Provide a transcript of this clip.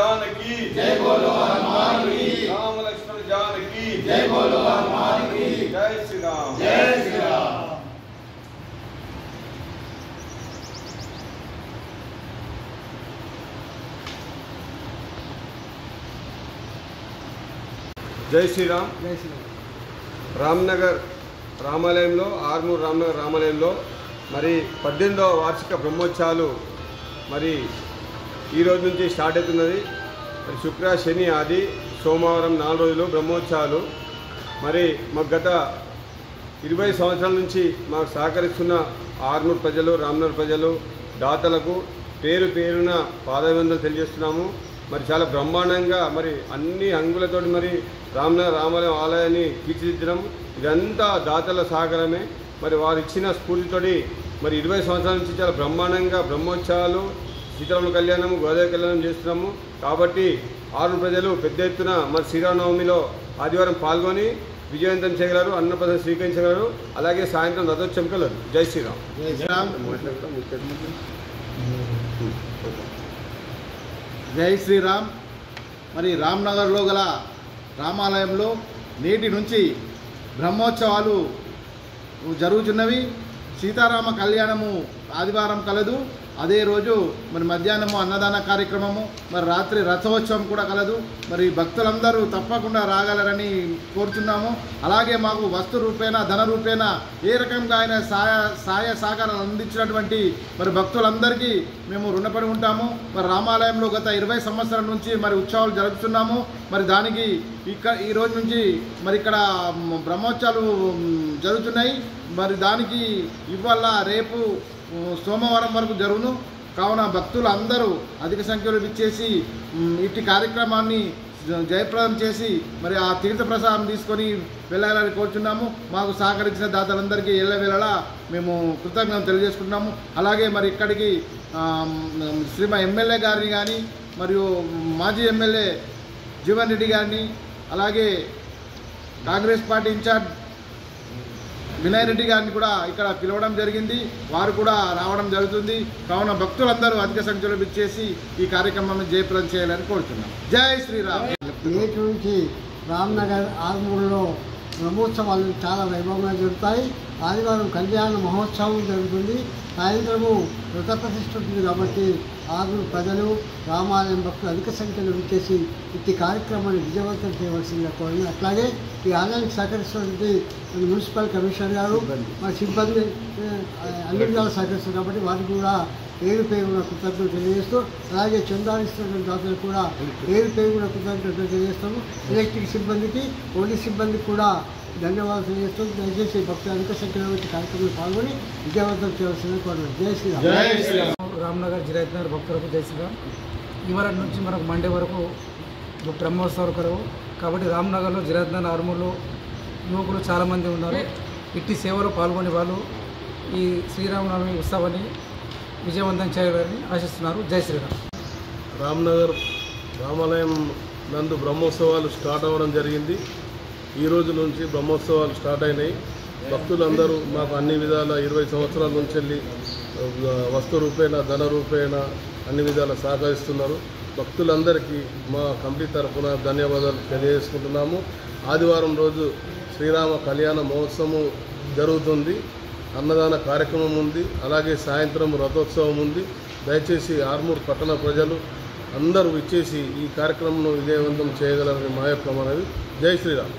जानकी जय बोलो हनुमान की। राम लक्ष्मण जानकी जय बोलो हनुमान की। जय श्री राम। जय श्री राम। జై శ్రీరామ్. రామ్నగర్ రామాలయంలో ఆర్మూర్ రామ్నగర్ రామాలయంలో మరి 18వ వార్షిక బ్రహ్మోత్సవాలు మరి ఈరోజు నుంచి స్టార్ట్ అవుతున్నది. మరి శుక్ర శని ఆది సోమవారం 4 రోజులు బ్రహ్మోత్సవాలు. మరి మాకు గత 20 సంవత్సరాల నుంచి మాకు సహకరిస్తున్న ఆర్మూర్ ప్రజలు రామ్నగర్ ప్రజలు దాతలకు పేరు పేరున పాదాభివందనలు తెలియజేస్తున్నాము. మరి చాలా బ్రహ్మాండంగా మరి అన్ని అంగులతోటి మరి రామ్నగర్ రామాలయం ఆలయాన్ని తీర్చిదిద్దడం ఇదంతా దాతల సహకారమే. మరి వారు ఇచ్చిన స్ఫూర్తితోటి మరి 20 సంవత్సరాల నుంచి చాలా బ్రహ్మాండంగా బ్రహ్మోత్సవాలు సీతారాముల కళ్యాణము గోదావరి కళ్యాణం చేస్తున్నాము. కాబట్టి ఆరు ప్రజలు పెద్ద ఎత్తున మరి శ్రీరామనవమిలో ఆదివారం పాల్గొని విజయవంతం చేయగలరు, అన్నప్రసాదం స్వీకరించగలరు, అలాగే సాయంత్రం రథోత్సవం కలరు. జై శ్రీరామ్. జై శ్రీరామ్. మరి రామ్నగర్లో గల రామాలయంలో నేటి నుంచి బ్రహ్మోత్సవాలు జరుగుతున్నవి. సీతారామ కళ్యాణము ఆదివారం కలదు. అదే రోజు మరి మధ్యాహ్నము అన్నదాన కార్యక్రమము, మరి రాత్రి రథోత్సవం కూడా కలదు. మరి భక్తులందరూ తప్పకుండా రాగలరని కోరుతున్నాము. అలాగే మాకు వస్తు రూపేణ ధన రూపేణ ఏ రకంగా అయినా సహాయ సహకారాలు అందించినటువంటి మరి భక్తులందరికీ మేము రుణపడి ఉంటాము. మరి రామాలయంలో గత 20 సంవత్సరాల నుంచి మరి ఉత్సవాలు జరుపుతున్నాము. మరి దానికి ఈ రోజు నుంచి మరి ఇక్కడ బ్రహ్మోత్సవాలు జరుగుతున్నాయి. మరి దానికి ఇవాళ రేపు సోమవారం వరకు జరుగును. కావున భక్తులు అందరూ అధిక సంఖ్యలో విచ్చేసి ఇట్టి కార్యక్రమాన్ని జయప్రదం చేసి మరి ఆ తీర్థప్రసాదం తీసుకొని వెళ్ళాలని కోరుచున్నాము. మాకు సహకరించిన దాతలందరికీ ఎల్లవేళలా మేము కృతజ్ఞతలు తెలియజేసుకుంటున్నాము. అలాగే మరి ఇక్కడికి శ్రీమ ఎమ్మెల్యే గారిని కానీ మరియు మాజీ ఎమ్మెల్యే జీవన్ రెడ్డి గారిని, అలాగే కాంగ్రెస్ పార్టీ ఇన్ఛార్జ్ వినయ్ రెడ్డి గారిని కూడా ఇక్కడ పిలవడం జరిగింది. వారు కూడా రావడం జరుగుతుంది. కావున భక్తులందరూ అధిక సంఖ్యలో విచ్చేసి ఈ కార్యక్రమాన్ని జయప్రదం చేయాలని కోరుతున్నాం. జై శ్రీరామ్. నేటి నుంచి రామ్నగర్ ఆర్మూర్లో బ్రహ్మోత్సవాలు చాలా వైభవంగా జరుగుతాయి. ఆదివారం కళ్యాణ మహోత్సవం జరుగుతుంది. సాయంత్రము వ్రత ప్రతిష్ఠ ఉంటుంది. కాబట్టి ఆర్మూర్ ప్రజలు రామాలయం భక్తులు అధిక సంఖ్యలో విచ్చేసి ఇట్టి కార్యక్రమాన్ని విజయవంతం చేయవలసిందిగా కోరిన. అట్లాగే ఈ ఆలయానికి సహకరిస్తున్నటువంటి మున్సిపల్ కమిషనర్ గారు మా సిబ్బంది అన్ని విధాలు సహకరిస్తారు. కాబట్టి వారికి కూడా పేరు పేరున కృతజ్ఞతలు తెలియజేస్తూ, అలాగే చందాలిస్తున్నటువంటి దాతలకు కూడా పేరు పేరున కృతజ్ఞతలు తెలియజేస్తాము. ఎలక్ట్రిక్ సిబ్బందికి, పోలీస్ సిబ్బందికి కూడా ధన్యవాదాలు తెలియజేస్తూ దయచేసి భక్తులు అధిక సంఖ్యలో వచ్చి కార్యక్రమంలో పాల్గొని విజయవంతం చేయవలసిందిగా కోరుతున్నాం. జై శ్రీరామ్. రామ్నగర్ జిరాయత్నగర్ భక్తులకు జై శ్రీరామ్. ఇవాళ నుంచి మనకు మండే వరకు బ్రహ్మోత్సవాలు కలవు. కాబట్టి రామ్నగర్లో జిరాయత్నగర్ ఆర్మూర్లో యువకులు చాలామంది ఉన్నారు. ఇట్టి సేవలో పాల్గొనే వాళ్ళు ఈ శ్రీరామనవమి ఉత్సవాన్ని విజయవంతం చేయాలని ఆశిస్తున్నారు. జై శ్రీరామ్. రామ్నగర్ రామాలయం నందు బ్రహ్మోత్సవాలు స్టార్ట్ అవ్వడం జరిగింది. ఈ రోజు నుంచి బ్రహ్మోత్సవాలు స్టార్ట్ అయినాయి. భక్తులందరూ మాకు అన్ని విధాల 20 సంవత్సరాల నుంచి వెళ్ళి వస్తు రూపేణ ధన రూపేణ అన్ని విధాల సహకరిస్తున్నారు. భక్తులందరికీ మా కమిటీ తరఫున ధన్యవాదాలు తెలియజేసుకుంటున్నాము. ఆదివారం రోజు శ్రీరామ కళ్యాణ మహోత్సవం జరుగుతుంది. అన్నదాన కార్యక్రమం ఉంది. అలాగే సాయంత్రం రథోత్సవం ఉంది. దయచేసి ఆర్మూర్ పట్టణ ప్రజలు అందరూ ఇచ్చేసి ఈ కార్యక్రమం విజయవంతం చేయగలరని మా యొక్క మనవి. జై శ్రీరామ్.